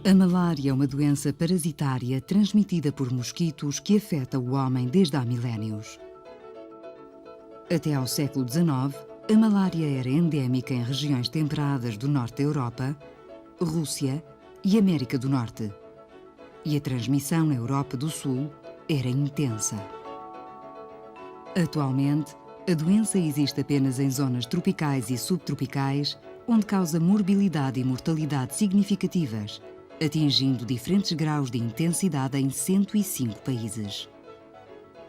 A malária é uma doença parasitária transmitida por mosquitos que afeta o homem desde há milénios. Até ao século XIX, a malária era endémica em regiões temperadas do norte da Europa, Rússia e América do Norte. E a transmissão na Europa do Sul era intensa. Atualmente, a doença existe apenas em zonas tropicais e subtropicais, onde causa morbilidade e mortalidade significativas, atingindo diferentes graus de intensidade em 105 países.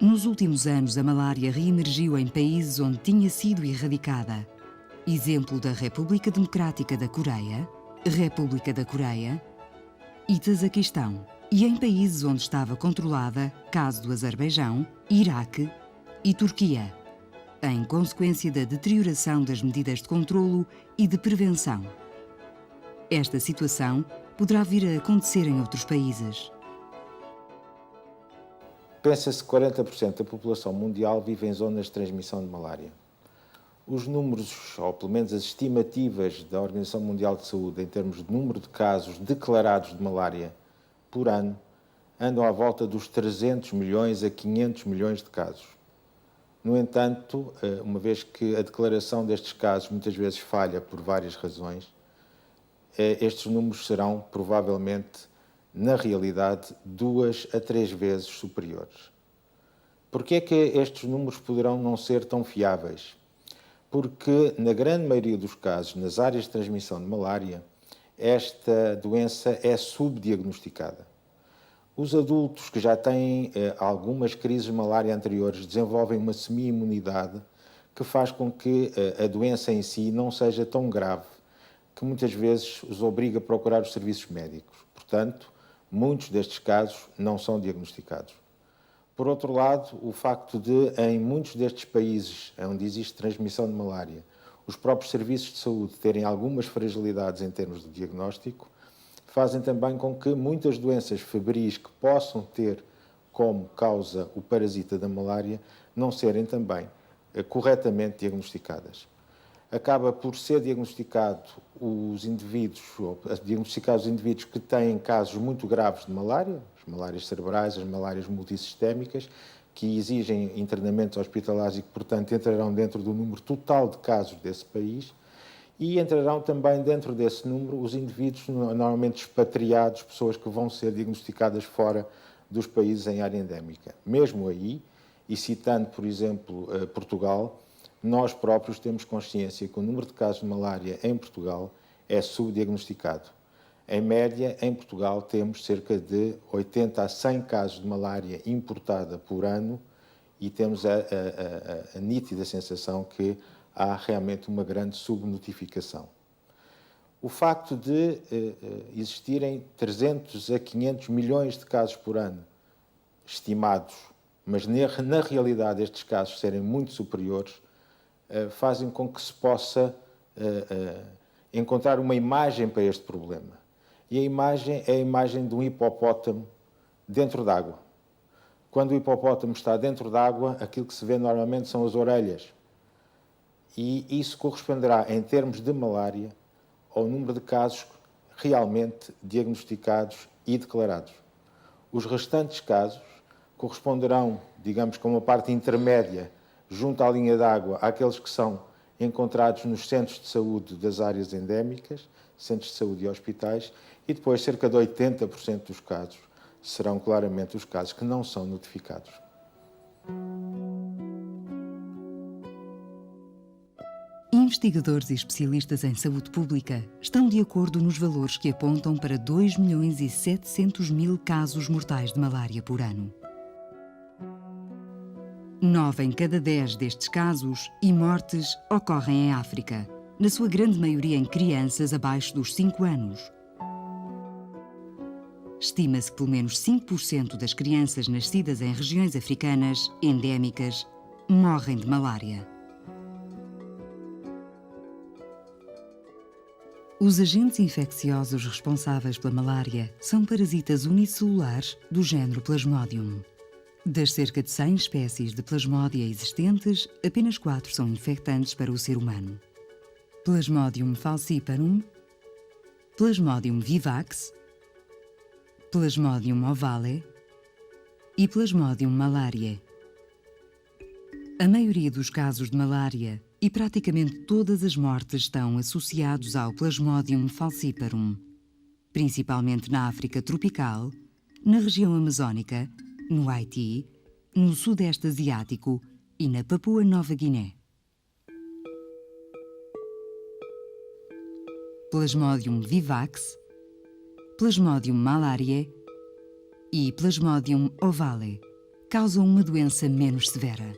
Nos últimos anos, a malária reemergiu em países onde tinha sido erradicada. Exemplo da República Democrática da Coreia, República da Coreia e Tazaquistão, e em países onde estava controlada, caso do Azerbaijão, Iraque e Turquia, em consequência da deterioração das medidas de controlo e de prevenção. Esta situação poderá vir a acontecer em outros países. Pensa-se que 40% da população mundial vive em zonas de transmissão de malária. Os números, ou pelo menos as estimativas da Organização Mundial de Saúde em termos de número de casos declarados de malária por ano, andam à volta dos 300 milhões a 500 milhões de casos. No entanto, uma vez que a declaração destes casos muitas vezes falha por várias razões, estes números serão provavelmente, na realidade, 2 a 3 vezes superiores. Porquê é que estes números poderão não ser tão fiáveis? Porque, na grande maioria dos casos, nas áreas de transmissão de malária, esta doença é subdiagnosticada. Os adultos que já têm algumas crises de malária anteriores desenvolvem uma semi-imunidade que faz com que a doença em si não seja tão grave, que muitas vezes os obriga a procurar os serviços médicos. Portanto, muitos destes casos não são diagnosticados. Por outro lado, o facto de, em muitos destes países onde existe transmissão de malária, os próprios serviços de saúde terem algumas fragilidades em termos de diagnóstico, fazem também com que muitas doenças febris que possam ter como causa o parasita da malária não serem também corretamente diagnosticadas. Acaba por ser diagnosticados os indivíduos que têm casos muito graves de malária, as malárias cerebrais, as malárias multissistémicas, que exigem internamentos hospitalares e que, portanto, entrarão dentro do número total de casos desse país, e entrarão também dentro desse número os indivíduos normalmente expatriados, pessoas que vão ser diagnosticadas fora dos países em área endémica. Mesmo aí, e citando, por exemplo, Portugal, nós próprios temos consciência que o número de casos de malária em Portugal é subdiagnosticado. Em média, em Portugal, temos cerca de 80 a 100 casos de malária importada por ano e temos a nítida sensação que há realmente uma grande subnotificação. O facto de existirem 300 a 500 milhões de casos por ano estimados, mas na realidade estes casos serem muito superiores, fazem com que se possa encontrar uma imagem para este problema. E a imagem é a imagem de um hipopótamo dentro d'água. Quando o hipopótamo está dentro d'água, aquilo que se vê normalmente são as orelhas. E isso corresponderá, em termos de malária, ao número de casos realmente diagnosticados e declarados. Os restantes casos corresponderão, digamos, com uma parte intermédia junto à linha d'água, àqueles que são encontrados nos centros de saúde das áreas endémicas, centros de saúde e hospitais, e depois cerca de 80% dos casos serão claramente os casos que não são notificados. Investigadores e especialistas em saúde pública estão de acordo nos valores que apontam para 2.700.000 casos mortais de malária por ano. 9 em cada 10 destes casos e mortes ocorrem em África, na sua grande maioria em crianças abaixo dos 5 anos. Estima-se que pelo menos 5% das crianças nascidas em regiões africanas endémicas morrem de malária. Os agentes infecciosos responsáveis pela malária são parasitas unicelulares do género Plasmodium. Das cerca de 100 espécies de Plasmódia existentes, apenas 4 são infectantes para o ser humano. Plasmodium falciparum, Plasmodium vivax, Plasmodium ovale e Plasmodium malariae. A maioria dos casos de malária e praticamente todas as mortes estão associados ao Plasmodium falciparum, principalmente na África tropical, na região amazónica, no Haiti, no Sudeste Asiático e na Papua Nova Guiné. Plasmodium vivax, Plasmodium malariae e Plasmodium ovale causam uma doença menos severa.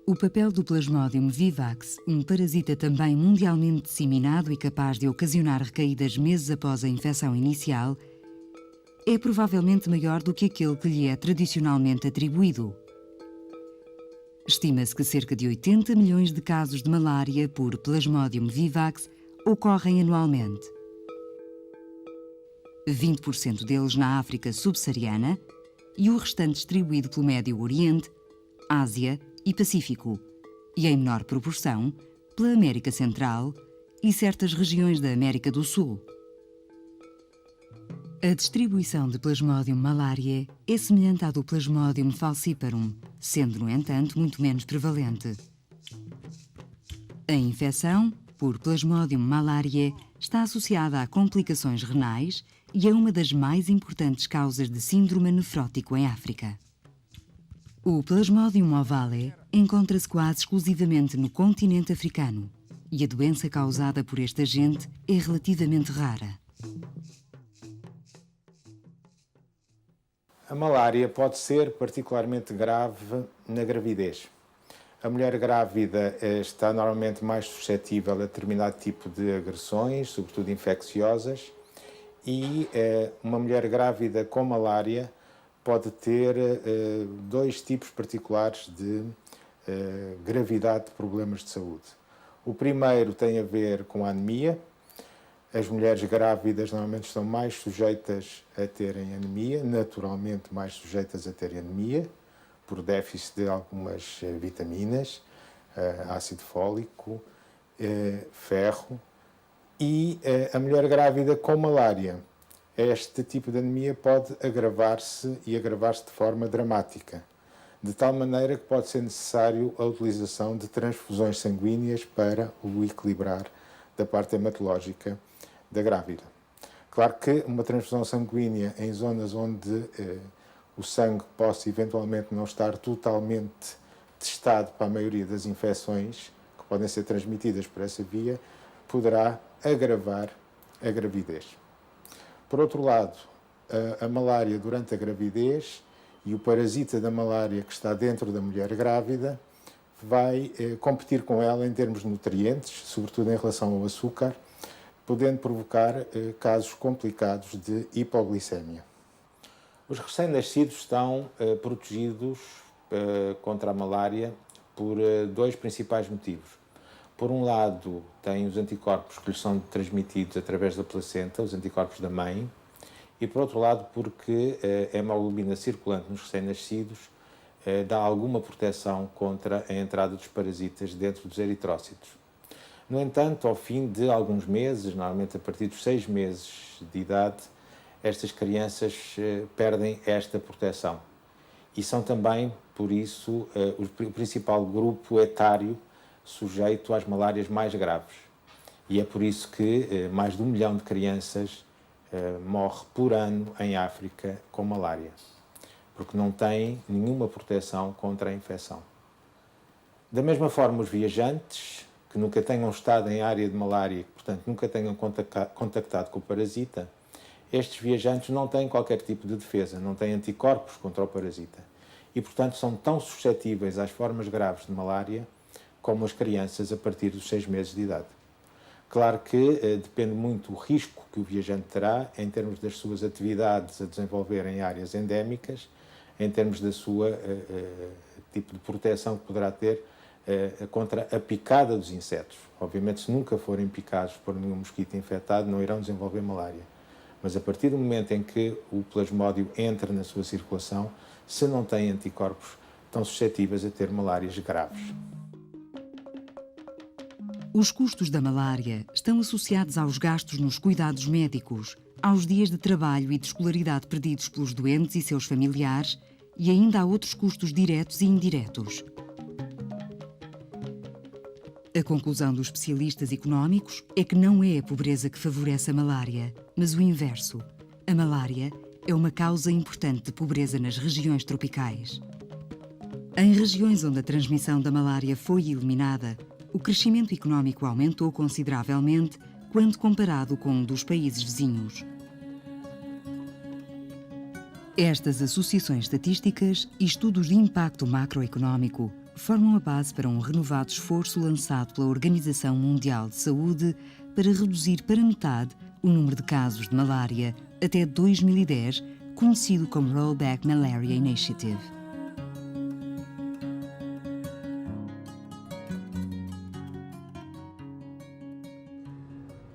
O papel do Plasmodium vivax, um parasita também mundialmente disseminado e capaz de ocasionar recaídas meses após a infecção inicial, é provavelmente maior do que aquele que lhe é tradicionalmente atribuído. Estima-se que cerca de 80 milhões de casos de malária por Plasmodium vivax ocorrem anualmente. 20% deles na África subsaariana e o restante distribuído pelo Médio Oriente, Ásia e Pacífico, e em menor proporção pela América Central e certas regiões da América do Sul. A distribuição de Plasmodium malariae é semelhante à do Plasmodium falciparum, sendo, no entanto, muito menos prevalente. A infecção por Plasmodium malariae está associada a complicações renais e é uma das mais importantes causas de síndrome nefrótico em África. O Plasmodium ovale encontra-se quase exclusivamente no continente africano e a doença causada por este agente é relativamente rara. A malária pode ser particularmente grave na gravidez. A mulher grávida está normalmente mais suscetível a determinado tipo de agressões, sobretudo infecciosas, e uma mulher grávida com malária pode ter dois tipos particulares de gravidade de problemas de saúde. O primeiro tem a ver com a anemia. As mulheres grávidas normalmente estão mais sujeitas a terem anemia, naturalmente mais sujeitas a terem anemia, por déficit de algumas vitaminas, ácido fólico, ferro. E a mulher grávida com malária. Este tipo de anemia pode agravar-se e agravar-se de forma dramática, de tal maneira que pode ser necessário a utilização de transfusões sanguíneas para o equilibrar da parte hematológica da grávida. Claro que uma transfusão sanguínea em zonas onde o sangue possa eventualmente não estar totalmente testado para a maioria das infecções que podem ser transmitidas por essa via, poderá agravar a gravidez. Por outro lado, a malária durante a gravidez e o parasita da malária que está dentro da mulher grávida vai competir com ela em termos de nutrientes, sobretudo em relação ao açúcar, podendo provocar casos complicados de hipoglicemia. Os recém-nascidos estão protegidos contra a malária por dois principais motivos. Por um lado, têm os anticorpos que lhes são transmitidos através da placenta, os anticorpos da mãe, e por outro lado, porque a hemoglobina circulante nos recém-nascidos dá alguma proteção contra a entrada dos parasitas dentro dos eritrócitos. No entanto, ao fim de alguns meses, normalmente a partir dos 6 meses de idade, estas crianças perdem esta proteção. E são também, por isso, o principal grupo etário sujeito às malárias mais graves. E é por isso que mais de 1 milhão de crianças morre por ano em África com malária, porque não têm nenhuma proteção contra a infecção. Da mesma forma, os viajantes que nunca tenham estado em área de malária, que, portanto, nunca tenham contactado com o parasita, estes viajantes não têm qualquer tipo de defesa, não têm anticorpos contra o parasita. E, portanto, são tão suscetíveis às formas graves de malária como as crianças a partir dos 6 meses de idade. Claro que depende muito do risco que o viajante terá em termos das suas atividades a desenvolver em áreas endémicas, em termos da sua tipo de proteção que poderá ter contra a picada dos insetos. Obviamente, se nunca forem picados por nenhum mosquito infectado, não irão desenvolver malária. Mas a partir do momento em que o plasmódio entra na sua circulação, se não têm anticorpos, estão suscetíveis a ter malárias graves. Os custos da malária estão associados aos gastos nos cuidados médicos, aos dias de trabalho e de escolaridade perdidos pelos doentes e seus familiares, e ainda há outros custos diretos e indiretos. A conclusão dos especialistas económicos é que não é a pobreza que favorece a malária, mas o inverso. A malária é uma causa importante de pobreza nas regiões tropicais. Em regiões onde a transmissão da malária foi eliminada, o crescimento económico aumentou consideravelmente quando comparado com um dos países vizinhos. Estas associações estatísticas e estudos de impacto macroeconómico formam a base para um renovado esforço lançado pela Organização Mundial de Saúde para reduzir para metade o número de casos de malária até 2010, conhecido como Rollback Malaria Initiative.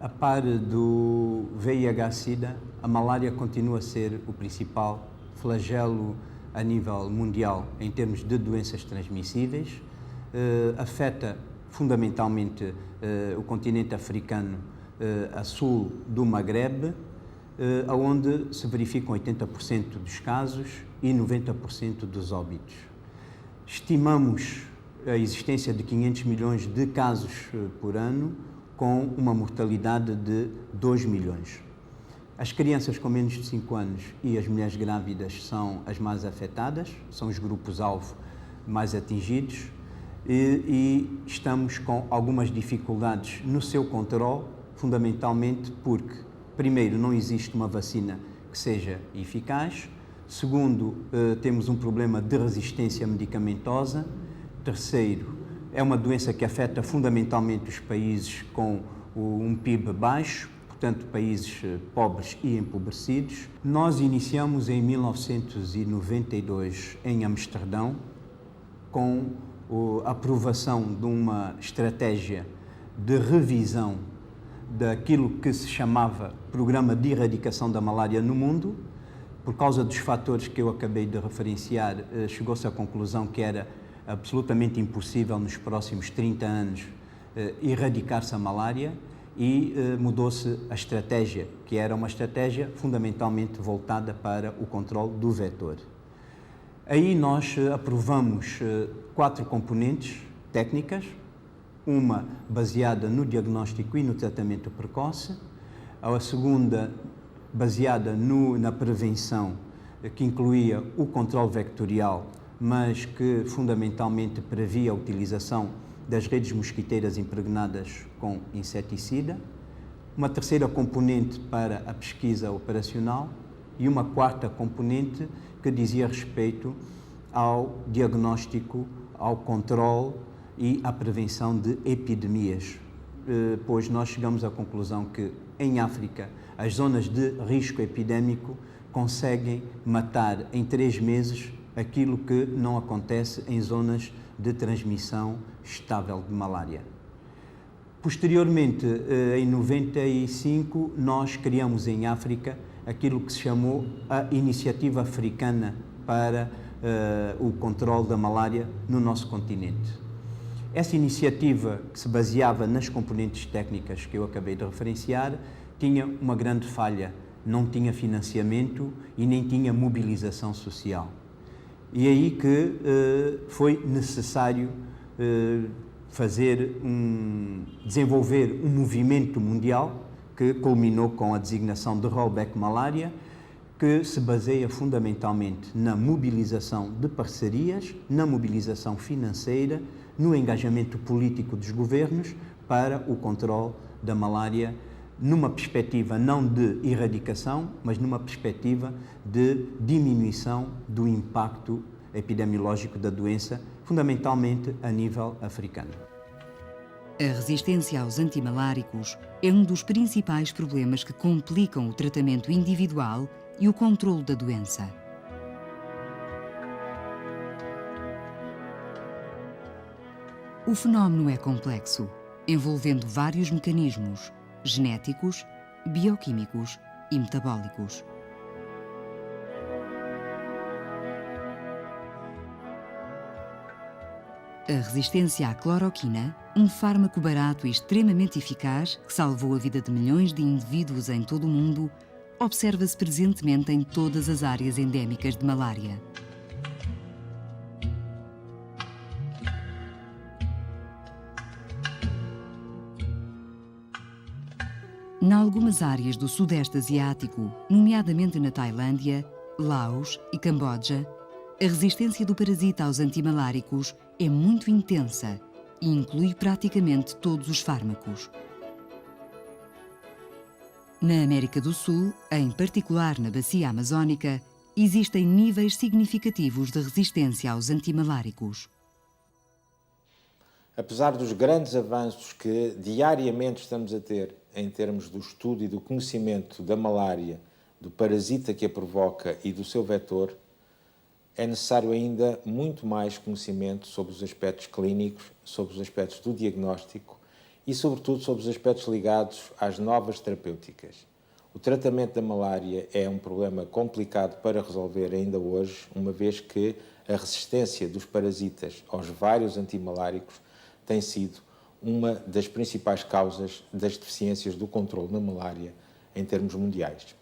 A par do VIH-Sida, a malária continua a ser o principal flagelo a nível mundial em termos de doenças transmissíveis. Afeta fundamentalmente o continente africano a sul do Magreb, onde se verificam 80% dos casos e 90% dos óbitos. Estimamos a existência de 500 milhões de casos por ano, com uma mortalidade de 2 milhões. As crianças com menos de 5 anos e as mulheres grávidas são as mais afetadas, são os grupos-alvo mais atingidos e estamos com algumas dificuldades no seu controle, fundamentalmente porque, primeiro, não existe uma vacina que seja eficaz, segundo, temos um problema de resistência medicamentosa, terceiro, é uma doença que afeta fundamentalmente os países com um PIB baixo, portanto, países pobres e empobrecidos. Nós iniciamos em 1992 em Amsterdão com a aprovação de uma estratégia de revisão daquilo que se chamava Programa de Erradicação da Malária no mundo. Por causa dos fatores que eu acabei de referenciar, chegou-se à conclusão que era absolutamente impossível nos próximos 30 anos erradicar-se a malária e mudou-se a estratégia, que era uma estratégia fundamentalmente voltada para o controle do vetor. Aí nós aprovamos 4 componentes técnicas, uma baseada no diagnóstico e no tratamento precoce, a segunda baseada na prevenção, que incluía o controle vectorial, mas que fundamentalmente previa a utilização das redes mosquiteiras impregnadas com inseticida, uma terceira componente para a pesquisa operacional e uma quarta componente que dizia respeito ao diagnóstico, ao controle e à prevenção de epidemias, pois nós chegamos à conclusão que em África as zonas de risco epidémico conseguem matar em 3 meses aquilo que não acontece em zonas de transmissão estável de malária. Posteriormente, em 95, nós criamos em África aquilo que se chamou a Iniciativa Africana para o controle da malária no nosso continente. Essa iniciativa, que se baseava nas componentes técnicas que eu acabei de referenciar, tinha uma grande falha: não tinha financiamento e nem tinha mobilização social. E é aí que foi necessário desenvolver um movimento mundial que culminou com a designação de Rollback Malaria, que se baseia fundamentalmente na mobilização de parcerias, na mobilização financeira, no engajamento político dos governos para o controle da malária, numa perspectiva não de erradicação, mas numa perspectiva de diminuição do impacto epidemiológico da doença, fundamentalmente a nível africano. A resistência aos antimaláricos é um dos principais problemas que complicam o tratamento individual e o controle da doença. O fenómeno é complexo, envolvendo vários mecanismos genéticos, bioquímicos e metabólicos. A resistência à cloroquina, um fármaco barato e extremamente eficaz que salvou a vida de milhões de indivíduos em todo o mundo, observa-se presentemente em todas as áreas endémicas de malária. Em algumas áreas do Sudeste Asiático, nomeadamente na Tailândia, Laos e Camboja, a resistência do parasita aos antimaláricos é muito intensa e inclui praticamente todos os fármacos. Na América do Sul, em particular na Bacia Amazónica, existem níveis significativos de resistência aos antimaláricos. Apesar dos grandes avanços que diariamente estamos a ter em termos do estudo e do conhecimento da malária, do parasita que a provoca e do seu vetor, é necessário ainda muito mais conhecimento sobre os aspectos clínicos, sobre os aspectos do diagnóstico e, sobretudo, sobre os aspectos ligados às novas terapêuticas. O tratamento da malária é um problema complicado para resolver ainda hoje, uma vez que a resistência dos parasitas aos vários antimaláricos tem sido uma das principais causas das deficiências do controle na malária em termos mundiais.